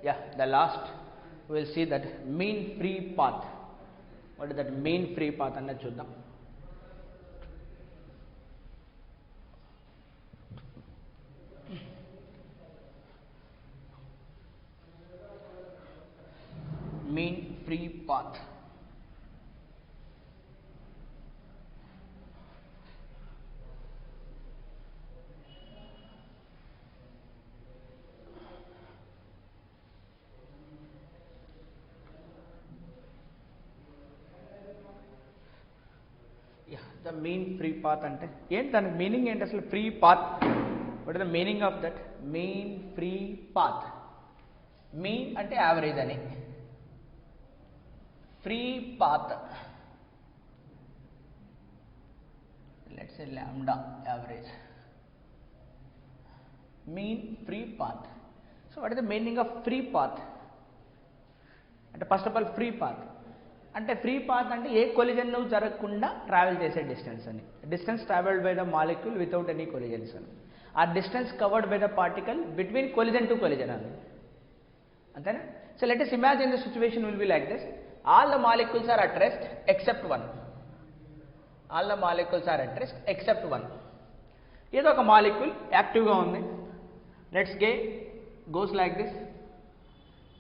Yeah, the last we will see that mean free path. What is that mean free path అన్నది చూద్దాం. mean free path. The mean free path అంటే ఏంటి దాని meaning ఏంటి అసలు free path? What is the meaning of that mean free path? Mean అంటే average అని, free path let's say lambda average, mean free path. So what is the meaning of free path అంటే first of all free path అంటే free path అంటే ఏ collision జరగకుండా travel చేసే distance అని. Distance travelled by the molecule without any collisions అని. ఆ distance covered by the particle between collision to collision అని, అంతేనా? So let us imagine the situation will be like this. All the molecules are at rest except one. All the molecules are at rest except one. ఏదో ఒక molecule యాక్టివ్గా ఉంది. Let's goes like this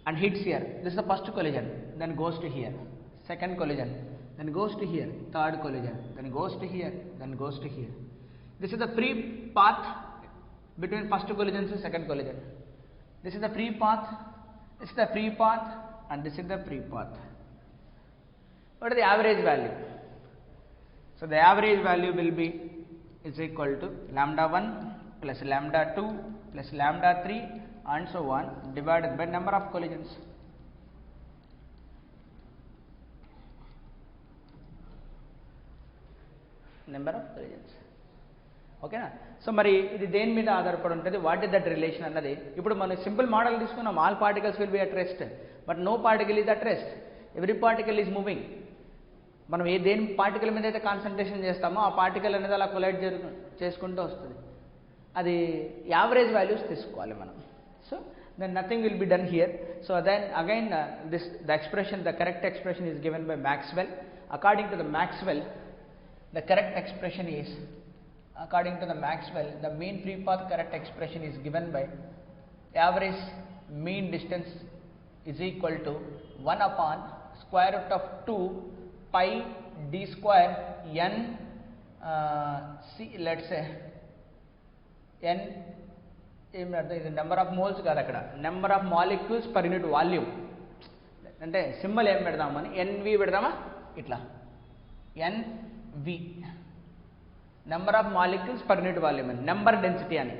and hits here. This is the first collision, then goes to here. Second collision, then goes to here. Third collision, then goes to here, then goes to here. This is the free path between first collision and second collision. This is the free path, this is the free path, and this is the free path. What is the average value? So the average value will be is equal to lambda 1 plus lambda 2 plus lambda 3 and so on divided by number of collisions. Number of collisions. ఓకేనా? So మరి ఇది దేని మీద ఆధారపడి ఉంటుంది? What is that relation అన్నది. ఇప్పుడు మనం సింపుల్ మోడల్ తీసుకున్నాం. All particles will be at rest, but no particle is at rest. Every particle is moving. మనం దేని పార్టికల్ మీద అయితే కాన్సన్ట్రేషన్ చేస్తామో ఆ పార్టికల్ అనేది అలా కొలైడ్ చేసుకుంటూ వస్తుంది. అది యావరేజ్ వాల్యూస్ తీసుకోవాలి మనం. So then nothing will be done here. So then again the expression, the correct expression is given by Maxwell. According to the Maxwell, the correct expression is, according to the Maxwell, the mean free path correct expression is given by average mean distance is equal to 1 upon square root of 2 pi d square n c, let's say n ఏమిటంటే ఇది number of moles కాదు, అక్కడ number of molecules per unit volume. అంటే symbol ఏం పెడదామని NV పెడదామా, ఇట్లా NV, number of molecules per unit volume అని, నెంబర్ డెన్సిటీ అని.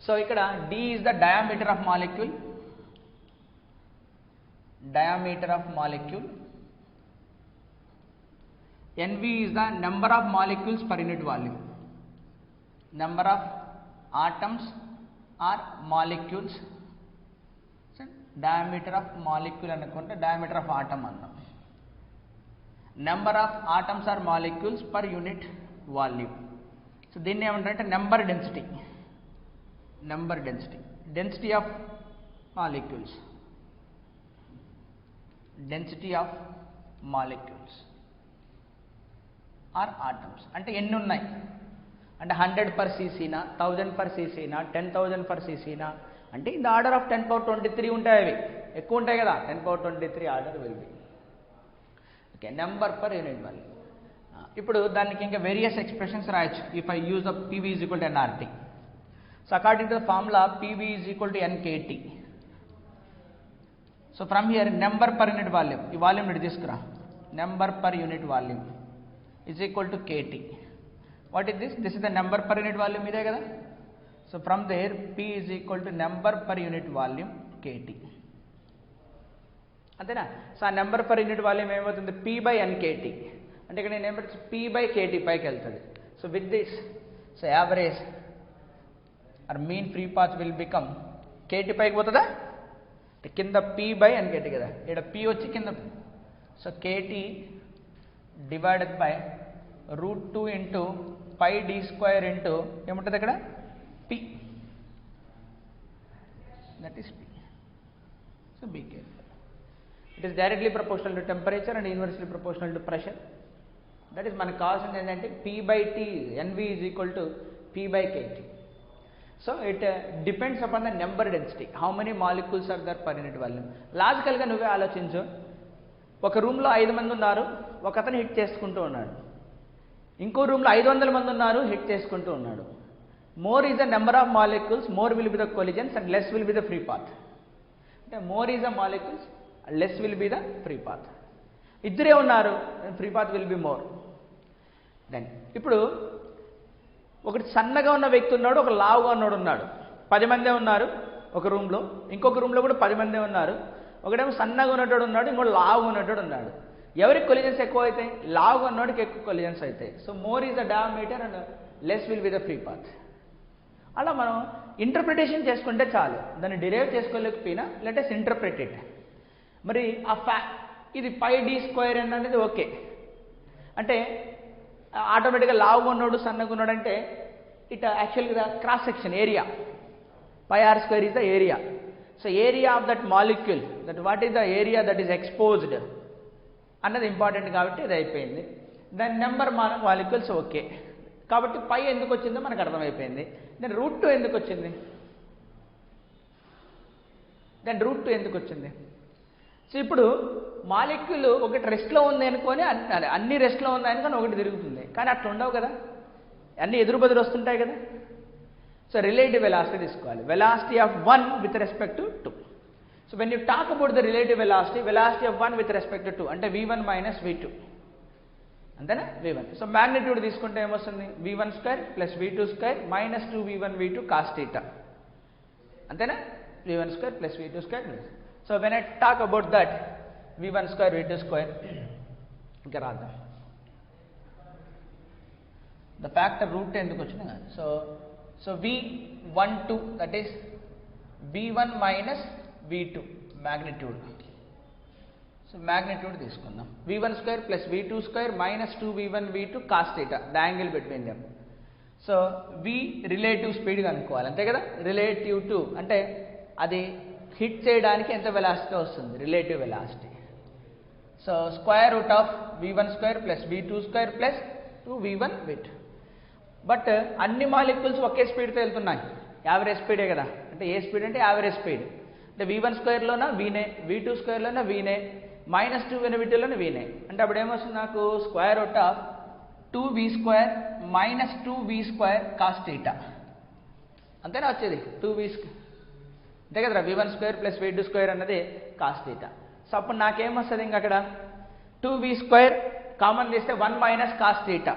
సో ఇక్కడ D is the diameter of molecule, diameter of molecule, NV is the number of molecules per unit volume, number of atoms or molecules. Diameter of molecule అనుకుంటే diameter of atom అన్నాం. Number of atoms or molecules per unit volume. So దీన్ని ఏమంటారంటే number density, number density, density of molecules, density of molecules or atoms. అంటే ఎన్ని ఉన్నాయి అంటే 100 per cc-నా, 1000 per cc-నా, 10,000 per cc-నా, అంటే in the order of 10 power 23 ఉంటాయి. అవి ఎక్కువ ఉంటాయి కదా, 10 power 23 order will be. Okay, number per unit value. ఇప్పుడు దానికి ఇంకా వేరియస్ ఎక్స్ప్రెషన్స్ రాయొచ్చు. If I use the PV is equal to nRT. So according to the formula PV is equal to NKT. So from here number per unit volume, ఈ volume ఇటు తీసుకురా, number per unit volume is equal to KT. What is this? This is the number per unit volume ఇదే కదా. So from there P is equal to number per unit volume KT. అంతేనా? So ఆ number per unit volume ఏమవుతుంది? P by NKT. అంటే ఇక్కడ నేను ఏమంటే P by KT పైకి వెళ్తుంది. So with this, so average are mean free path will become, KT పైకి పోతుందా, కింద P by NKT కదా, ఇక్కడ P వచ్చి కింద. So KT divided by √2 into pi d square into ఏముంటుంది అక్కడ P, that is P. So be careful. It is directly proportional to temperature and inversely proportional to pressure. That is మనకు కావాల్సింది ఏంటంటే P/T, NV is equal to P/kT. So it depends upon the number density. How many molecules are there per unit volume. లాజికల్గా నువ్వే ఆలోచించు. ఒక రూమ్లో 5 మంది ఉన్నారు, ఒక అతను హిట్ చేసుకుంటూ ఉన్నాడు. ఇంకో రూమ్లో 500 మంది ఉన్నారు, హిట్ చేసుకుంటూ ఉన్నాడు. More is the number of molecules, more will be the collisions and less will be the free path. అంటే more is the molecules, less will be the free path. ఇద్దరే ఉన్నారు, free path will be more. Then ఇప్పుడు ఒకటి సన్నగా ఉన్న వ్యక్తి ఉన్నాడు, ఒక లావుగా ఉన్నాడు ఉన్నాడు. 10 మందే ఉన్నారు ఒక రూమ్లో, ఇంకొక రూమ్లో కూడా 10 మందే ఉన్నారు. ఒకడేమో సన్నగా ఉన్నట్టు ఉన్నాడు, ఇంకోటి లావుగా ఉన్నట్టు ఉన్నాడు. ఎవరికి కొలిజన్స్ ఎక్కువ అవుతాయి? లావుగా ఉన్నవాడికి ఎక్కువ కొలిజన్స్ అవుతాయి. So more is the diameter and less will be the free path. అలా మనం ఇంటర్ప్రిటేషన్ చేసుకుంటే చాలు, దాన్ని డిరైవ్ చేసుకోలేకపోయినా లెట్ us ఇంటర్ప్రిట్ ఇట్. మరి ఆ ఇది πd² అనేది ఓకే అంటే ఆటోమేటిక్గా లావుగా ఉన్నాడు సన్నగా ఉన్నాడు అంటే ఇట్ యాక్చువల్గా cross section area. πr² is the area. So area of that molecule, that what is the area that is exposed అన్నది ఇంపార్టెంట్ కాబట్టి ఇది అయిపోయింది. దాని నెంబర్ మాలిక్యూల్స్ ఓకే కాబట్టి పై ఎందుకు వచ్చిందో మనకు అర్థమైపోయింది. దెన్ √2 ఎందుకు వచ్చింది? ఎందుకు వచ్చింది? సో ఇప్పుడు మాలిక్యూల్ ఒకటి రెస్ట్లో ఉంది అనుకొని అన్ని రెస్ట్లో ఉంది అనుకొని ఒకటి తిరుగుతుంది, కానీ అట్లా ఉండవు కదా, అన్ని ఎదురు బదులు వస్తుంటాయి కదా. సో రిలేటివ్ వెలాసిటీ తీసుకోవాలి. Velocity of 1 with respect to 2. So when you talk about the relative velocity of 1 with respect to 2 అంటే v1 మైనస్ v2 అంతేనా? v1. సో మ్యాగ్నిట్యూడ్ తీసుకుంటే ఏమొస్తుంది? v1² plus v2² minus 2v1 v2 cos θ అంతేనా? v1² plus v2². So when I talk about that v1² v2² ఇంకా రాద్దాం. The factor √2 ఎందుకు వచ్చింది? So v12 that is v1 minus v2 magnitude. So magnitude తీసుకుందాం. v1² plus v2² minus 2v1 v2 cos θ the angle between them. So v relative speed కనుక్కోవాలి అంతే కదా. Relative to అంటే అది హిట్ చేయడానికి ఎంత వెలాసిటీ వస్తుంది, relative velocity. So square root of v1² plus v2² plus 2v1 v2. But అన్ని molecules ఒకే స్పీడ్తో వెళ్తున్నాయి, యావరేజ్ స్పీడే కదా. అంటే ఏ స్పీడ్ అంటే యావరేజ్ స్పీడ్. అంటే v1² వీనే, v2² వీనే, minus 2v1 v2 వీనే. అంటే అప్పుడు ఏమొస్తుంది నాకు? Square root of 2v² minus 2v² cos θ అంతేనా వచ్చేది? 2v² అంతే కదరా. v1² ప్లస్ v2² అన్నది cos θ. సో అప్పుడు నాకేమొస్తుంది? ఇంక అక్కడ 2v² కామన్ తీస్తే 1 మైనస్ cos θ.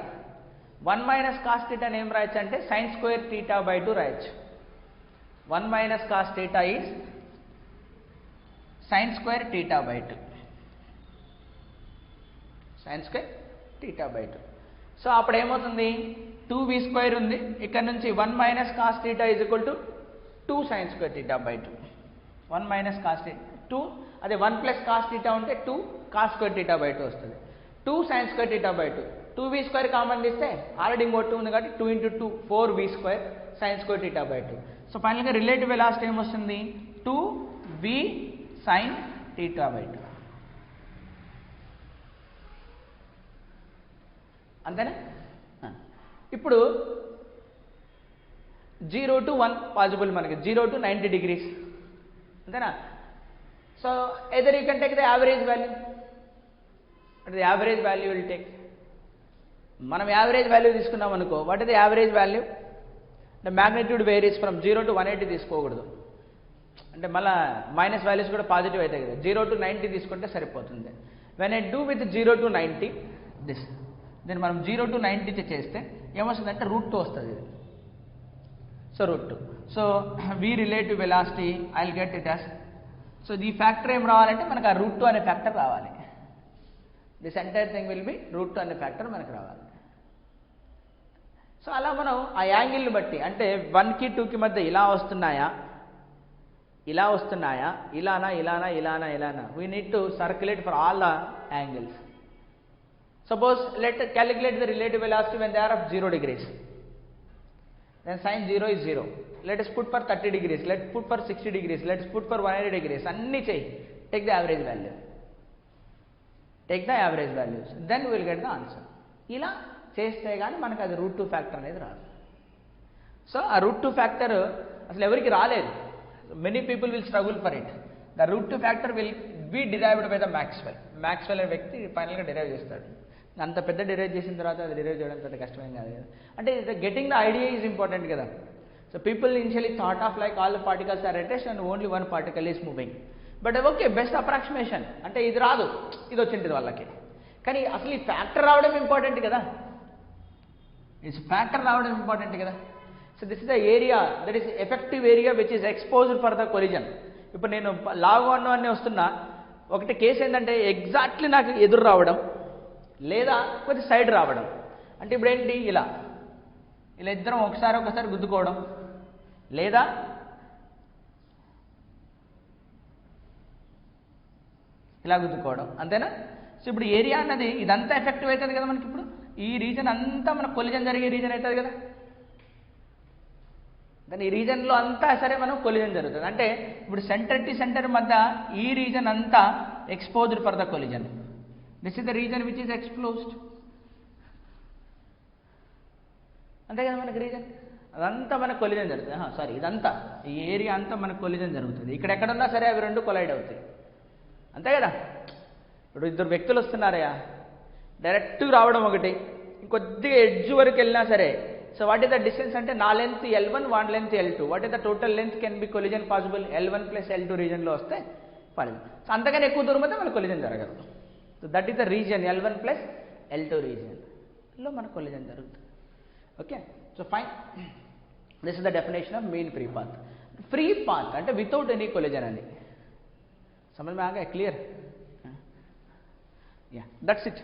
1 మైనస్ cos θ అని ఏం రాయొచ్చు అంటే sin² θ/2 రాయొచ్చు. 1 minus cos θ is sin² θ/2. sin² θ/2. So అప్పుడు ఏమవుతుంది? 2v² ఉంది, ఇక్కడ నుంచి 1 minus cos θ is equal to 2 sin² θ/2. 1 minus cos θ 2, అదే 1 ప్లస్ cos θ ఉంటే 2 cos² θ/2 వస్తుంది. 2 sin² θ/2. 2v² కామన్ తీస్తే ఆల్రెడీ ఇంకో 2 ఉంది కాబట్టి 2 × 2 4v² sin² θ/2. సో ఫైనల్గా రిలేటివ్ వెలాసిటీ ఏమొస్తుంది? 2v sin θ/2 అంతేనా? ఇప్పుడు 0 to 1 పాసిబుల్ మనకి, 0 to 90 degrees అంతేనా? So either you can take the average value, and the average value will take. మనం యావరేజ్ వాల్యూ తీసుకున్నాం అనుకో, what is the average value? అంటే మ్యాగ్నిట్యూడ్ వేరీస్ ఫ్రమ్ 0 to 180 తీసుకోకూడదు, అంటే మళ్ళీ మైనస్ వాల్యూస్ కూడా పాజిటివ్ అవుతాయి కదా. 0 to 90 తీసుకుంటే సరిపోతుంది. When I do with 0 to 90 this, దీన్ని మనం 0 to 90 చేస్తే ఏమొస్తుందంటే √2 వస్తుంది ఇది. So √2. So v relative velocity I will get it as, so ఈ ఫ్యాక్టర్ ఏం రావాలంటే మనకు ఆ √2 అనే ఫ్యాక్టర్ రావాలి. This entire thing will be √2 అనే ఫ్యాక్టర్ మనకు రావాలి. సో అలా మనం ఆ యాంగిల్ని బట్టి, అంటే 1కి 2కి మధ్య ఇలా వస్తున్నాయా, ఇలా వస్తున్నాయా, ఇలానా ఇలానా ఇలానా ఇలానా, we need to circulate for all the angles. Suppose let calculate the relative velocity when they are of 0 degrees. then sin 0 is 0. Let us put for 30 degrees, let's put for 60 degrees, let's put for 180 degrees. Anni cheyi. Take the average value. Take the average values. Then we will get the answer. ఇలా చేస్తే కానీ మనకు అది route 2 factor అనేది రాదు. So ఆ route 2 factor అసలు ఎవరికి రాలేదు. Many people will struggle for it. The root 2 factor will be derived by the Maxwell. Maxwell అనే వ్యక్తి ఫైనల్గా డిరైవ్ చేస్తాడు. అంత పెద్ద డిరైవ్ చేసిన తర్వాత అది డిరైవ్ చేయడం పెద్ద కష్టమేం కాదు కదా. అంటే getting the idea is important కదా. So people initially thought of like all the particles are at rest and only one particle is moving. But okay, best approximation అంటే ఇది రాదు, ఇది వచ్చింది వాళ్ళకి. కానీ అసలు ఈ ఫ్యాక్టర్ రావడం ఇంపార్టెంట్ కదా. ఇట్స్ ఫ్యాక్టర్ రావడం ఇంపార్టెంట్ కదా. So this is the area that is effective area which is exposed for the collision. ఇప్పుడు నేను లాగు అన్నీ వస్తున్నా, ఒకటి కేసు ఏంటంటే ఎగ్జాక్ట్లీ నాకు ఎదురు రావడం లేదా కొద్ది సైడ్ రావడం. అంటే ఇప్పుడు ఏంటి, ఇలా ఇద్దరం ఒకసారి గుద్దుకోవడం లేదా ఇలా గుద్దుకోవడం, అంతేనా. సో ఇప్పుడు ఏరియా అన్నది ఇదంతా ఎఫెక్టివ్ అవుతుంది కదా మనకి. ఇప్పుడు ఈ రీజన్ అంతా మన కొలిజన్ జరిగే రీజన్ అవుతుంది కదా. దాని ఈ రీజన్లో అంతా సరే మనం కొలిజన్ జరుగుతుంది. అంటే ఇప్పుడు సెంటర్ టు సెంటర్ మధ్య ఈ రీజన్ అంతా exposed for the collision. This is the reason which is exposed. అంతే కదా మనకి రీజన్. అదంతా మనకు కొలిజన్ జరుగుతుంది. సారీ, ఇదంతా ఈ ఏరియా అంతా మనకు కొలిజన్ జరుగుతుంది. ఇక్కడ ఎక్కడున్నా సరే అవి రెండు కొలైడ్ అవుతాయి. అంతే కదా. ఇప్పుడు ఇద్దరు వ్యక్తులు వస్తున్నారయ్యా, డైరెక్ట్ రావడం ఒకటి, ఇంకొద్దిగా ఎడ్జ్ వరకు వెళ్ళినా సరే. So what is the distance అంటే నా లెంత్ L1, వాన్ length L2. What is the total length can be collision possible? L1 + L2 రీజన్లో వస్తే పడింది. సో అంతకన్నా ఎక్కువ దూరం అయితే మన కొలిజన్ జరగదు. So that is the reason L1 + L2 రీజన్లో మన కొలిజన్ జరుగుతుంది. Okay, so fine. This is the definition of mean free path. Free path అంటే వితౌట్ ఎనీ కొలిజన్ అని. समझ में आ गया? क्लियर? या that's it.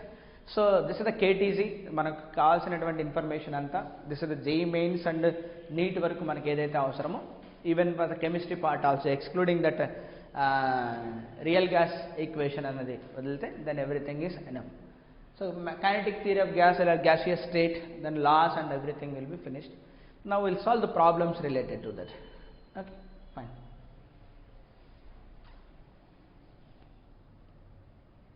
So this is the KTG. మనకు కావాల్సినటువంటి ఇన్ఫర్మేషన్ అంతా this is the JEE Mains and NEET వరకు మనకి ఏదైతే అవసరమో, even for the chemistry part also excluding that real gas equation అన్నది వదిలితే then everything is enough. So kinetic theory of gas or gaseous state, then laws and everything will be finished. Now we'll solve the problems related to that. Okay, fine.